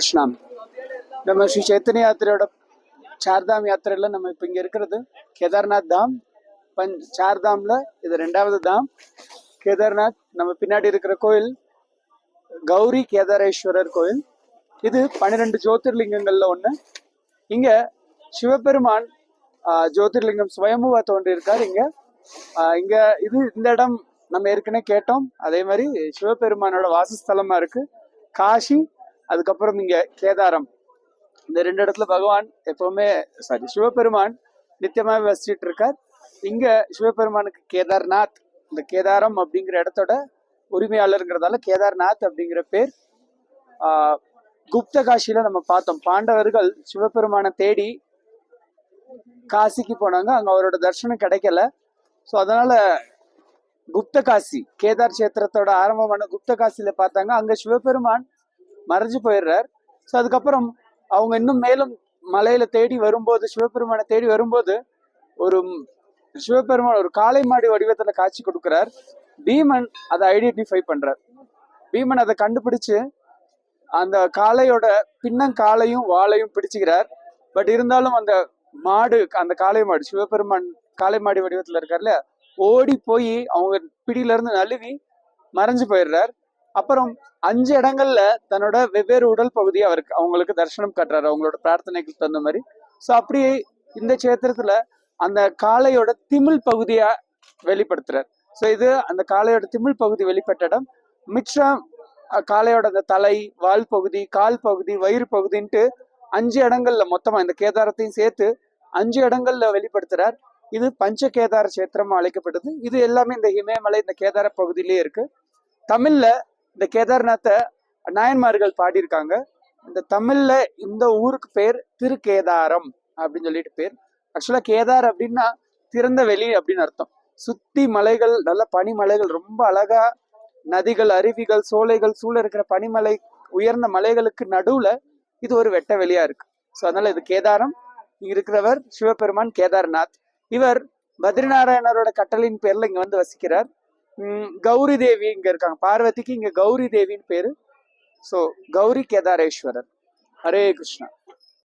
கிருஷ்ணா. நம்ம ஸ்ரீ சைத்தன்ய யாத்திரையோட சார்தாம் யாத்திரையில நம்ம இப்போ இங்கே இருக்கிறது கேதார்நாத் தாம். சார்தாம்ல இது 2வது தாம் கேதார்நாத். நம்ம பின்னாடி இருக்கிற கோயில் கௌரி கேதாரேஸ்வரர் கோயில். இது 12 ஜோதிர்லிங்கங்கள்ல ஒன்று. இங்க சிவபெருமான் ஜோதிர்லிங்கம் சுயம்புவா தோன்றியிருக்கார். இங்க இந்த இடம் நம்ம ஏற்கனவே கேட்டோம். அதே மாதிரி சிவபெருமானோட வாசஸ்தலமா இருக்கு. காஷி, அதுக்கப்புறம் இங்க கேதாரம், இந்த 2 இடத்துல பகவான் எப்பவுமே சிவபெருமான் நித்தியமாவே வசிச்சுட்டு இருக்கார். இங்க சிவபெருமானுக்கு கேதார்நாத், இந்த கேதாரம் அப்படிங்கிற இடத்தோட உரிமையாளருங்கிறதால கேதார்நாத் அப்படிங்கிற பேர். குப்த காசியில நம்ம பார்த்தோம், பாண்டவர்கள் சிவபெருமானை தேடி காசிக்கு போனாங்க. அங்க அவரோட தரிசனம் கிடைக்கல. ஸோ அதனால குப்த காசி, கேதார் கஷேத்திரத்தோட ஆரம்பமான குப்த காசியில பார்த்தாங்க. அங்க சிவபெருமான் மறைஞ்சு போயிடுறார். ஸோ அதுக்கப்புறம் அவங்க இன்னும் மேலும் மலையில தேடி வரும்போது, சிவபெருமானை தேடி வரும்போது, ஒரு சிவபெருமான் ஒரு காளை மாடி வடிவத்துல காட்சி கொடுக்கிறார். பீமன் அதை ஐடென்டிஃபை பண்றார். பீமன் அதை கண்டுபிடிச்சு அந்த காளையோட பின்னங்காலையும் வாளையும் பிடிச்சுக்கிறார். பட் இருந்தாலும் அந்த மாடு, அந்த காளை மாடு, சிவபெருமான் காளை மாடி வடிவத்துல இருக்காருல்ல, ஓடி போய் அவங்க பிடியில இருந்து நழுவி மறைஞ்சு போயிடுறார். அப்புறம் 5 இடங்கள்ல தன்னோட வெவ்வேறு உடல் பகுதியை அவங்களுக்கு தரிசனம் காட்டுறாரு, அவங்களோட பிரார்த்தனைக்கு தகுந்த மாதிரி. ஸோ அப்படியே இந்த கஷேத்திரத்துல அந்த காளையோட திமிழ் பகுதியா வெளிப்படுத்துறார். ஸோ இது அந்த காளையோட திமிழ் பகுதி வெளிப்பட்ட இடம். மிச்சம் காளையோட அந்த தலை, வால் பகுதி, கால் பகுதி, வயிறு பகுதின்ட்டு 5 இடங்கள்ல, மொத்தமா இந்த கேதாரத்தையும் சேர்த்து 5 இடங்கள்ல வெளிப்படுத்துறார். இது பஞ்ச கேதார கஷேத்திரமா அழைக்கப்பட்டது. இது எல்லாமே இந்த இமயமலை, இந்த கேதார பகுதியிலேயே இருக்கு. தமிழ்ல இந்த கேதார்நாத்தை நாயன்மார்கள் பாடியிருக்காங்க. இந்த தமிழ்ல இந்த ஊருக்கு பேர் திருக்கேதாரம் அப்படின்னு சொல்லிட்டு பேர். ஆக்சுவலா கேதார் அப்படின்னா திறந்த வெளி அப்படின்னு அர்த்தம். சுத்தி மலைகள், நல்ல பனிமலைகள், ரொம்ப அழகா நதிகள், அருவிகள், சோலைகள் சூழ இருக்கிற பனிமலை, உயர்ந்த மலைகளுக்கு நடுவுல இது ஒரு வெட்ட வெளியா இருக்கு. ஸோ அதனால இது கேதாரம். இங்க இருக்கிறவர் சிவபெருமான் கேதார்நாத். இவர் பத்ரிநாராயணரோட கட்டளையின் பேர்ல இங்க வந்து வசிக்கிறார். கௌரி தேவி இங்க இருக்காங்க, பார்வதிக்கு இங்க கௌரி தேவின்னு பேரு. ஸோ கௌரி கேதாரேஸ்வரர். ஹரே கிருஷ்ணா.